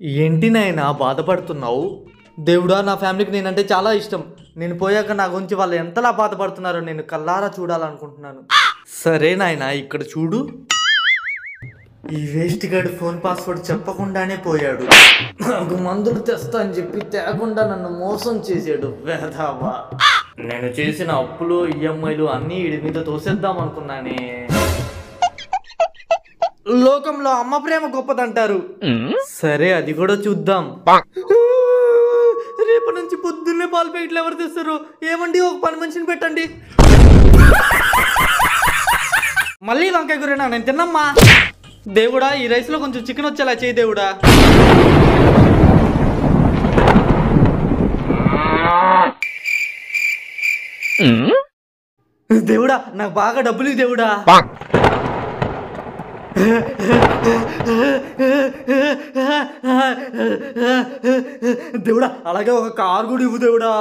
ఏంటి నాయనా బాధపడుతున్నావు? దేవుడా, నా ఫ్యామిలీకి నేనంటే చాలా ఇష్టం. నేను పోయాక నా గురించి వాళ్ళు ఎంతలా బాధపడుతున్నారో నేను కల్లారా చూడాలనుకుంటున్నాను. సరే నాయనా, ఇక్కడ చూడు. ఈ వేస్ట్ గాడు ఫోన్ పాస్వర్డ్ చెప్పకుండానే పోయాడు. నాకు మందులు తెస్తా అని చెప్పి తేకుండా నన్ను మోసం చేసాడు వేధావా. నేను చేసిన అప్పులు ఈఎంఐలు అన్నీ వీడి మీద తోసేద్దాం అనుకున్నానే. లోకంలో అమ్మ ప్రేమ గొప్పదంటారు. సరే, అది కూడా చూద్దాం. రేపటి నుంచి పొద్దున్నే పాలు ప్యాకెట్లు ఎవరు తెస్తారు? ఏమండి, ఒక పని మనిషిని పెట్టండి. మళ్ళీ వంకాయ కూరేనా? నేను తిన్నమ్మా. దేవుడా, ఈ రైస్ లో కొంచెం చికెన్ వచ్చేలా చేయి దేవుడా. దేవుడా, నాకు బాగా డబ్బులు దేవుడా. దేవుడా, అలాగే ఒక కారు కూడా ఇవ్వు దేవుడా.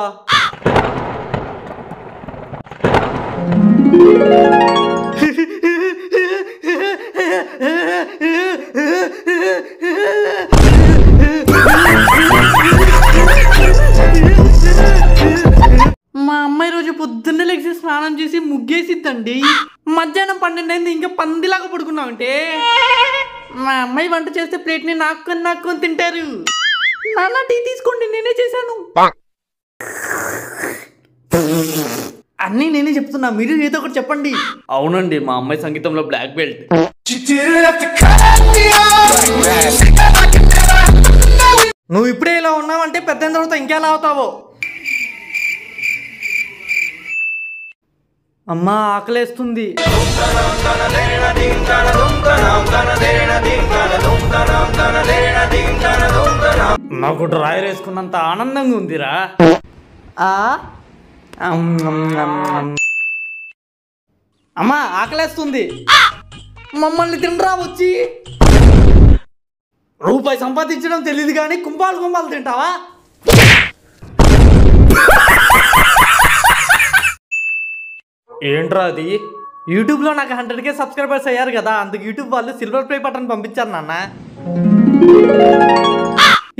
మా అమ్మాయి రోజు పొద్దున్నే లెగిసి స్నానం చేసి ముగ్గేసిద్దండి. మధ్యాహ్నం 12 అయింది, ఇంకా పందిలాగా పడుకున్నామంటే. మా అమ్మాయి వంట చేస్తే ప్లేట్ని నాక్కొని తింటారు. నాన్న, టీ తీసుకోండి, నేనే చేశాను. అన్నీ నేనే చెప్తున్నా, మీరు ఏదో ఒకటి చెప్పండి. అవునండి, మా అమ్మాయి సంగీతంలో బ్లాక్ బెల్ట్. నువ్వు ఇప్పుడే ఇలా ఉన్నావంటే పెద్ద తర్వాత ఇంకెలా అవుతావో. అమ్మా, ఆకలేస్తుంది. నాకు డ్రాయర్ వేసుకున్నంత ఆనందంగా ఉందిరా. అమ్మా, ఆకలేస్తుంది. మమ్మల్ని తినరా వచ్చి. రూపాయి సంపాదించడం తెలియదు కానీ కుంభాలు తింటావా? ఏంట్రా అది? యూట్యూబ్లో నాకు 100K సబ్స్క్రైబర్స్ అయ్యారు కదా, అందుకు యూట్యూబ్ వాళ్ళు సిల్వర్ ప్లే బటన్ పంపించారు నాన్న.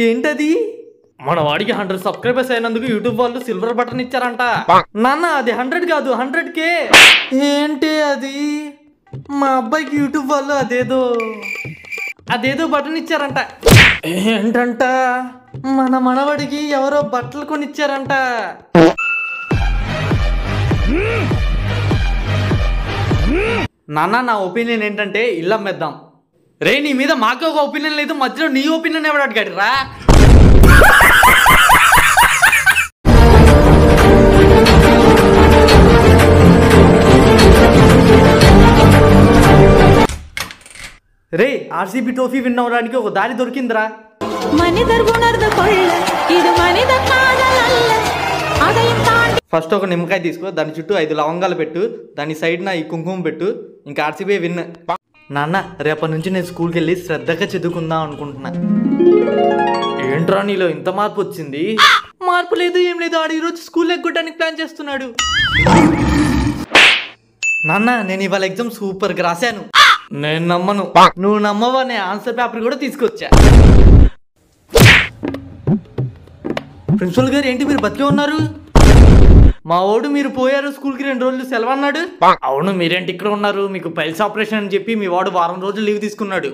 ఏంటది? మన వాడికి 100 సబ్స్క్రైబర్స్ అయినందుకు యూట్యూబ్ వాళ్ళు సిల్వర్ బటన్ ఇచ్చారంట. నాన్న, అది 100 కాదు, 100K. ఏంటి అది? మా అబ్బాయికి యూట్యూబ్ వాళ్ళు అదేదో బటన్ ఇచ్చారంట. ఏంటంట? మన మనవడికి ఎవరో బట్టలు కొనిచ్చారంట. నాన్న, నా ఒపీనియన్ ఏంటంటే ఇల్లు అమ్మేద్దాం. రే, నీ మీద మాకు ఒక ఒపీనియన్ లేదు, మధ్యలో నీ ఒపీనియన్ ఎవడు అడిగాడు రా? రే, ఆర్సీబీ ట్రోఫీ విన్ అవ్వడానికి ఒక దారి దొరికిందిరా. ఫస్ట్ ఒక నిమ్మకాయ తీసుకో, దాని చుట్టూ 5 లవంగాలు పెట్టు, దాని సైడ్న ఈ కుంకుమ పెట్టు, ఇంకా ఆర్సీబీ విన్. నాన్న, రేపటి నుంచి నేను స్కూల్కి వెళ్ళి శ్రద్ధగా చదువుకుందాం అనుకుంటున్నా. ఏంట్రా నీలో ఇంత మార్పు వచ్చింది? మార్పు లేదు, ఏం లేదు. ఆడు ఈరోజు స్కూల్ ఎగ్గొట్టడానికి ప్లాన్ చేస్తున్నాడు. నాన్న, నేను ఇవాళ ఎగ్జామ్ సూపర్గా రాశాను. నేను నమ్మను. నువ్వు నమ్మవా? నేను ఆన్సర్ పేపర్ కూడా తీసుకొచ్చా. ప్రిన్సిపల్ గారు, ఏంటి మీరు బతికే ఉన్నారు? మా వాడు మీరు పోయారు స్కూల్కి 2 రోజులు సెలవు అన్నాడు. అవును, మీరేంటి ఇక్కడ ఉన్నారు? మీకు పైల్స్ ఆపరేషన్ అని చెప్పి మీ వాడు 1 వారం రోజులు లీవ్ తీసుకున్నాడు.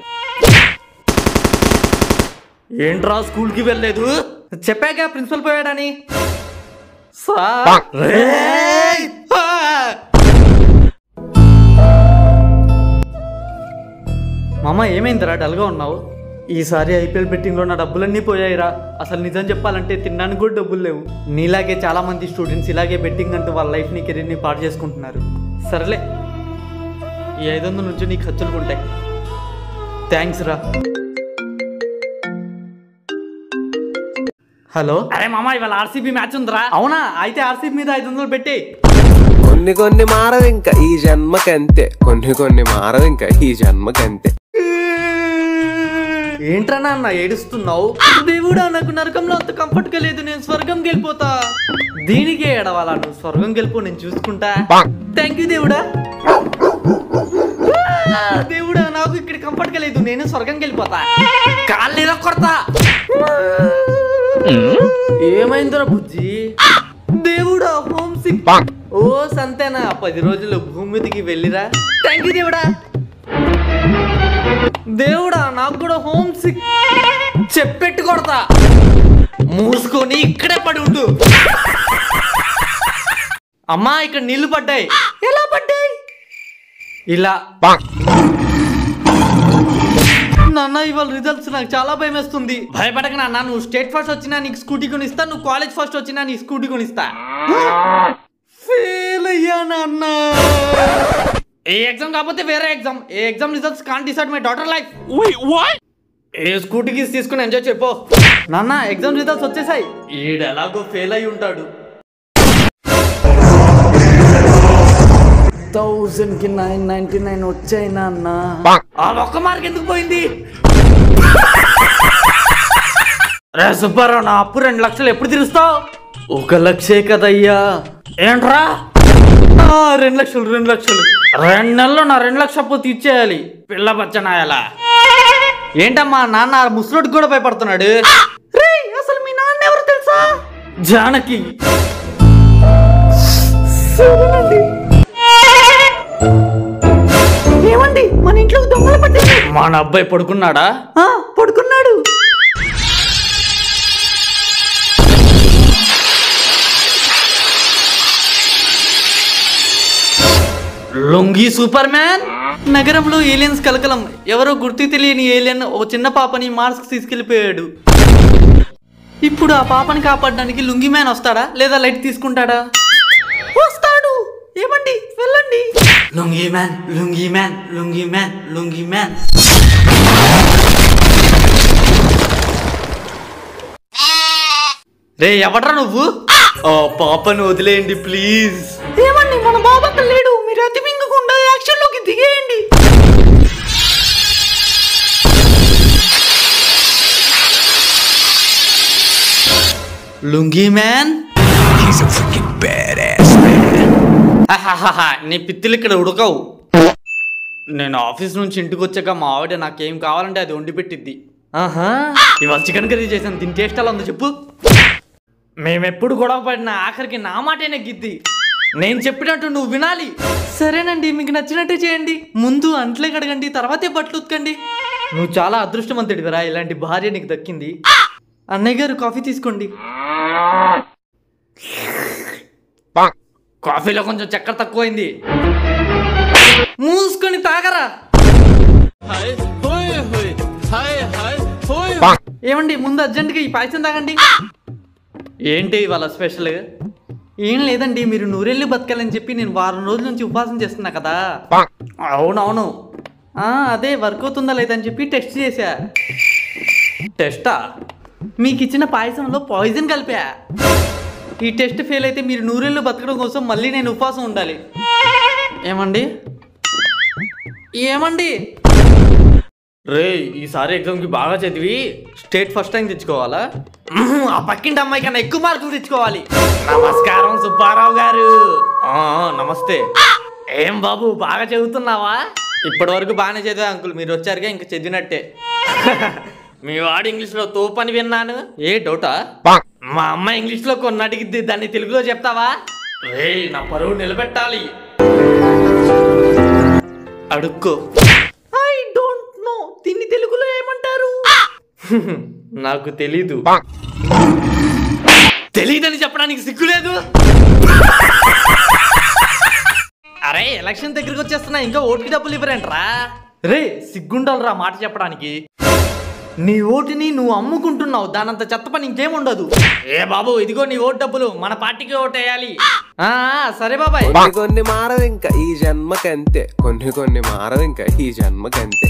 ఏంట్రా స్కూల్కి వెళ్ళలేదు? చెప్పాక ప్రిన్సిపల్ పోయాడని. మామ, ఏమైందిరా డల్గా ఉన్నావు? ఈసారి ఐపీఎల్ బెట్టింగ్లో నా డబ్బులన్నీ పోయాయిరా. అసలు నిజం చెప్పాలంటే తినడానికి కూడా డబ్బులు లేవు. నీలాగే చాలా మంది స్టూడెంట్స్ ఇలాగే బెట్టింగ్ అంటూ వాళ్ళ లైఫ్ని, కెరీర్ని పాడు చేసుకుంటున్నారు. సరేలే, ఈ 500 నుంచి నీ ఖర్చులు ఉంటాయి. థ్యాంక్స్ రా. హలో. అరే మామ, ఇవాళ ఆర్సీబీ మ్యాచ్ ఉందిరా. అవునా? అయితే ఆర్సీబీ మీద 500 పెట్టి. కొన్ని మారవు ఇంకా ఈ జన్మకంతే, కొన్ని మారవు ఇంకా ఈ జన్మకంతే. ఏంట్రా నాన్న ఏడుస్తున్నావు? దేవుడా, నాకు నరకంలో అంత కంఫర్ట్ గా లేదు, నేను స్వర్గంకి వెళ్ళిపోతా. దీనికే ఏడవాలా? నువ్వు స్వర్గంకి వెళ్ళిపో, నేను చూసుకుంటా. థ్యాంక్ యూ దేవుడా. దేవుడా, నాకు ఇక్కడ కంఫర్ట్ గా లేదు, నేను స్వర్గంకి వెళ్ళిపోతా. కాళ్ళు కొడతా. ఏమైందిరా బుజ్జి? దేవుడా హోమ్ సిక్. ఓ సంతేనా 10 రోజులు భూమి మీదకి వెళ్ళిరా. థ్యాంక్ యూ దేవుడా. దేవుడా నాకు కూడా హోమ్ సిక్. చెప్పెట్టు కొడతా. మూసుకొని ఇక్కడే పడి ఉండు. అమ్మా ఇక్కడ నీళ్లు పడ్డాయి. ఎలా పడ్డాయి? ఇలా. నాన్న ఇవాళ రిజల్ట్స్ నాకు చాలా భయం వేస్తుంది. భయపడక నాన్న, నువ్వు స్టేట్ ఫస్ట్ వచ్చినా నీకు స్కూటీ కొనిస్తా, నువ్వు కాలేజ్ ఫస్ట్ వచ్చినా నీ స్కూటీ కొనిస్తా. ఫెయిల్ అయ్యా నాన్న. ఏ ఎగ్జామ్ కాకపోతే వేరే ఎగ్జామ్. ఏ exam results can't decide my daughter life. ఏ స్కూటీకి తీసుకుని ఎంజాయ్ చెప్పు. నాన్న ఎగ్జామ్ రిజల్ట్స్ వచ్చేసాయి. ఈడు ఎలాగో ఫెయిల్ అయి ఉంటాడు. 1000కి 999 వచ్చాయి నాన్న. ఆ ఒక్క మార్క్ ఎందుకు పోయింది? రే సుబ్బారావు, నా అప్పు 2 లక్షలు ఎప్పుడు తీరుస్తావు? 1 లక్షే కదయ్యా. ఏంట్రా 2 లక్షలు? 2 లక్షలు 2 నెలల్లో నా 2 లక్షల అప్పు తీర్చేయాలి. పిల్ల పచ్చనాయాల. ఏంటమ్మా నాన్న ముసలోడికి కూడా భయపడుతున్నాడు? అసలు మీ నాన్న ఎవరు తెలుసా? జానకి. ఏమండి మన ఇంట్లో దొంగలు పట్టారు. మన అబ్బాయి పడుకున్నాడా? పడుకున్నాడు. లొంగి సూపర్ మ్యాన్. నగరంలో ఏలియన్స్ కలకలం. ఎవరో గుర్తు తెలియని ఏలియన్ ఒక చిన్న పాపని మార్స్ తీసుకెళ్లిపోయాడు. ఇప్పుడు ఆ పాపని కాపాడడానికి లుంగి మ్యాన్ వస్తాడా లేదా లైట్ తీసుకుంటాడా? వస్తాడు. ఏమండి వెళ్ళండి. Lungi man, lungi man, lungi man, lungi man. రే ఎవడ్రా నువ్వు? ఆ పాపను వదిలేయండి ప్లీజ్. ఏమండి మన బాబు అక్కడ లేడు. మీరు అతి మింగకుండా యాక్షన్ లోకి దిగేయండి. లుంగి మ్యాన్. నీ పిత్తులు ఇక్కడ ఉడకవు. నేను ఆఫీస్ నుంచి ఇంటికి వచ్చాక మా ఆవిడ నాకేం కావాలంటే అది వండి పెట్టిద్ది. ఇవాళ చికెన్ కర్రీ చేసాను. దీని టేస్ట్ ఎలా ఉందో చెప్పు. మేమెప్పుడు గొడవ పడినా ఆఖరికి నా మాటే నెగ్గిద్ది. నేను చెప్పినట్టు నువ్వు వినాలి. సరేనండి, మీకు నచ్చినట్టే చేయండి. ముందు అంట్లే కడగండి, తర్వాతే బట్టలు ఉతకండి. నువ్వు చాలా అదృష్టవంతుడివిరా, ఇలాంటి భార్య నీకు దక్కింది. అన్నయ్య గారు కాఫీ తీసుకోండి. కాఫీలో కొంచెం చక్కెర తక్కువైంది. మూసుకొని తాగరా. ఏమండి ముందు అర్జెంట్గా ఈ పాయసం తాగండి. ఏంటి ఇవాళ స్పెషల్? ఏం లేదండి, మీరు నూరెళ్ళు బతకాలని చెప్పి నేను వారం రోజుల నుంచి ఉపవాసం చేస్తున్నా కదా. అవునవును. అదే వర్క్ అవుతుందా లేదని చెప్పి టెస్ట్ చేశా. టెస్టా? మీకు ఇచ్చిన పాయసంలో పాయిజన్ కలిపా. ఈ టెస్ట్ ఫెయిల్ అయితే మీరు నూరేళ్ళు బతకడం కోసం మళ్ళీ నేను ఉపవాసం ఉండాలి. ఏమండి ఏమండి రే, ఈసారి ఎగ్జామ్కి బాగా చదివి స్టేట్ ఫస్ట్ టైం తెచ్చుకోవాలా? ఆ పక్కింటి అమ్మాయి కన్నా ఎక్కువ మార్కులు తెచ్చుకోవాలి. నమస్కారం సుబ్బారావు గారు. నమస్తే. ఏం బాబు బాగా చదువుతున్నావా? ఇప్పటి వరకు బాగానే చదివా అంకుల్, మీరు వచ్చారుగా ఇంకా చదివినట్టే. మీ వాడు ఇంగ్లీష్లో తోపని విన్నాను. ఏ డౌటా? మా అమ్మాయి ఇంగ్లీష్లో కొన్ని అడిగిద్ది, దాన్ని తెలుగులో చెప్తావా? రే నా పరువు నిలబెట్టాలి. అడుక్కో. I don't know. దీన్ని తెలుగులో ఏమంటారు? నాకు తెలీదు. తెలీదని చెప్పడానికి సిగ్గులేదు. అరే ఎలక్షన్ దగ్గరికి వచ్చేస్తున్నా, ఇంకా ఓటుకి డబ్బులు ఇవ్వరేంట్రా? రే సిగ్గుండాలరా మాట చెప్పడానికి. నీ ఓటుని నువ్వు అమ్ముకుంటున్నావు, దానంత చెత్త పని ఇంకేముండదు. ఏ బాబు ఇదిగో నీ ఓటు డబ్బులు, మన పార్టీకి ఓటు వేయాలి. సరే బాబాయ్. కొన్ని మారవు ఇంకా ఈ జన్మకంతే, కొన్ని మారవు ఇంకా ఈ జన్మకంతే.